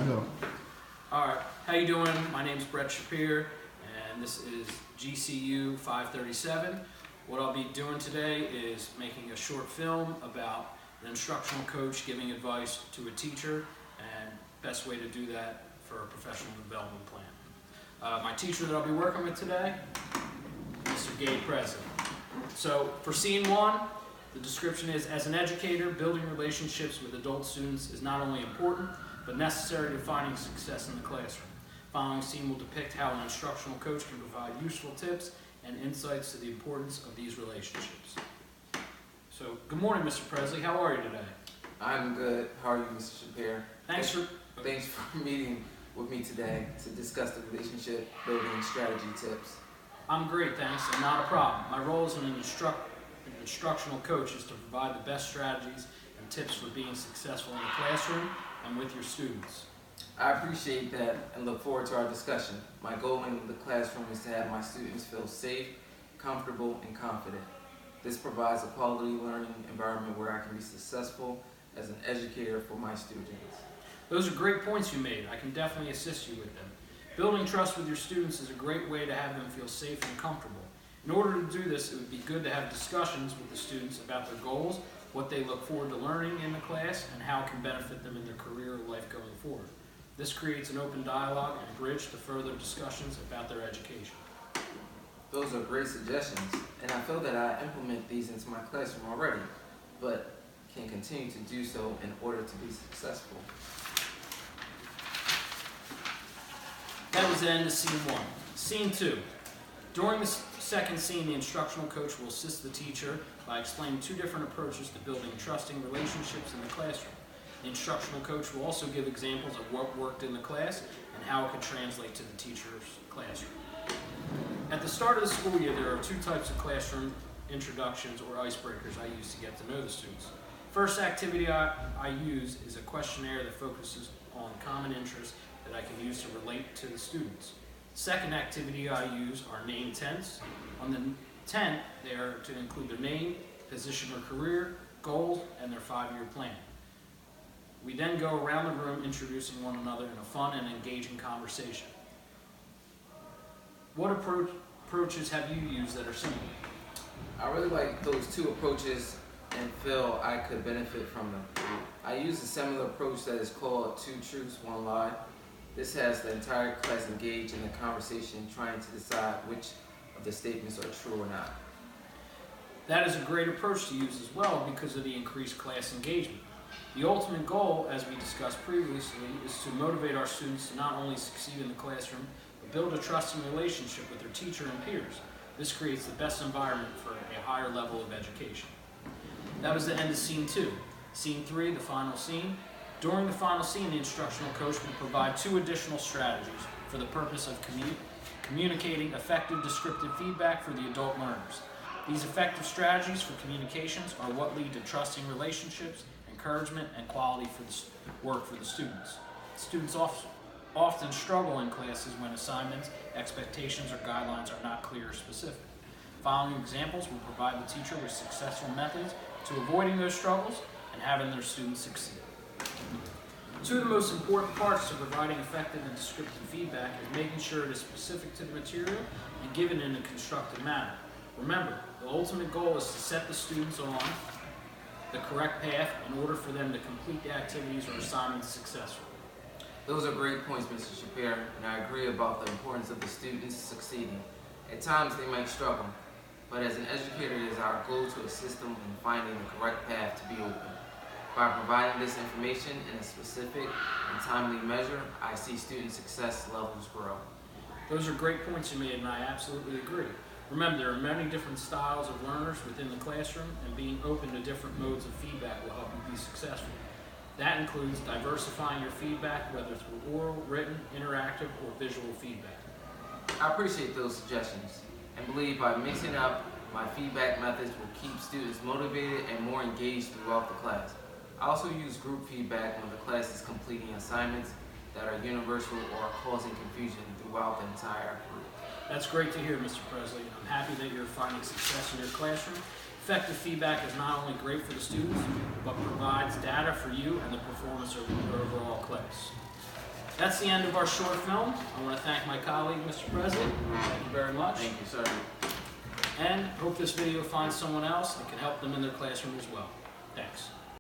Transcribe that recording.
go. All right, how you doing? My name's Brett Shapir, and this is GCU 537. What I'll be doing today is making a short film about an instructional coach giving advice to a teacher and best way to do that for a professional development plan. My teacher that I'll be working with today, Mr. Gabe Presley. So for scene one, the description is, as an educator, building relationships with adult students is not only important, but necessary to finding success in the classroom. Following scene will depict how an instructional coach can provide useful tips and insights to the importance of these relationships. So, good morning, Mr. Presley. How are you today? I'm good. How are you, Mr. Shapir? Thanks for meeting with me today to discuss the relationship building strategy tips. I'm great, thanks, and not a problem. My role as an instructional coach is to provide the best strategies and tips for being successful in the classroom and with your students. I appreciate that and look forward to our discussion. My goal in the classroom is to have my students feel safe, comfortable, and confident. This provides a quality learning environment where I can be successful as an educator for my students. Those are great points you made. I can definitely assist you with them. Building trust with your students is a great way to have them feel safe and comfortable. In order to do this, it would be good to have discussions with the students about their goals, what they look forward to learning in the class, and how it can benefit them in their career or life going forward. This creates an open dialogue and bridge to further discussions about their education. Those are great suggestions, and I feel that I implement these into my classroom already, but can continue to do so in order to be successful. That was the end of scene one. Scene two. During the second scene, the instructional coach will assist the teacher by explaining two different approaches to building trusting relationships in the classroom. The instructional coach will also give examples of what worked in the class and how it could translate to the teacher's classroom. At the start of the school year, there are two types of classroom introductions or icebreakers I use to get to know the students. First activity I use is a questionnaire that focuses on common interests that I can use to relate to the students. Second activity I use are name tents. On the tent, they are to include their name, position or career, goals, and their 5-year plan. We then go around the room introducing one another in a fun and engaging conversation. What approaches have you used that are similar? I really like those two approaches and feel I could benefit from them. I use a similar approach that is called 2 truths, 1 lie. This has the entire class engaged in the conversation, trying to decide which of the statements are true or not. That is a great approach to use as well because of the increased class engagement. The ultimate goal, as we discussed previously, is to motivate our students to not only succeed in the classroom, but build a trusting relationship with their teacher and peers. This creates the best environment for a higher level of education. That was the end of scene 2. Scene 3, the final scene. During the final scene, the instructional coach will provide 2 additional strategies for the purpose of communicating effective descriptive feedback for the adult learners. These effective strategies for communications are what lead to trusting relationships, encouragement, and quality for the work for the students. Students often struggle in classes when assignments, expectations, or guidelines are not clear or specific. Following examples will provide the teacher with successful methods to avoiding those struggles and having their students succeed. 2 of the most important parts to providing effective and descriptive feedback is making sure it is specific to the material and given in a constructive manner. Remember, the ultimate goal is to set the students on the correct path in order for them to complete the activities or assignments successfully. Those are great points, Mr. Shapir, and I agree about the importance of the students succeeding. At times they might struggle, but as an educator, it is our goal to assist them in finding the correct path to be open. By providing this information in a specific and timely measure, I see student success levels grow. Those are great points you made, and I absolutely agree. Remember, there are many different styles of learners within the classroom, and being open to different modes of feedback will help you be successful. That includes diversifying your feedback, whether through oral, written, interactive, or visual feedback. I appreciate those suggestions and believe by mixing up my feedback methods will keep students motivated and more engaged throughout the class. I also use group feedback when the class is completing assignments that are universal or causing confusion throughout the entire group. That's great to hear, Mr. Presley. I'm happy that you're finding success in your classroom. Effective feedback is not only great for the students, but provides data for you and the performance of your overall class. That's the end of our short film. I want to thank my colleague, Mr. President. Thank you very much. Thank you, sir. And hope this video finds someone else and can help them in their classroom as well. Thanks.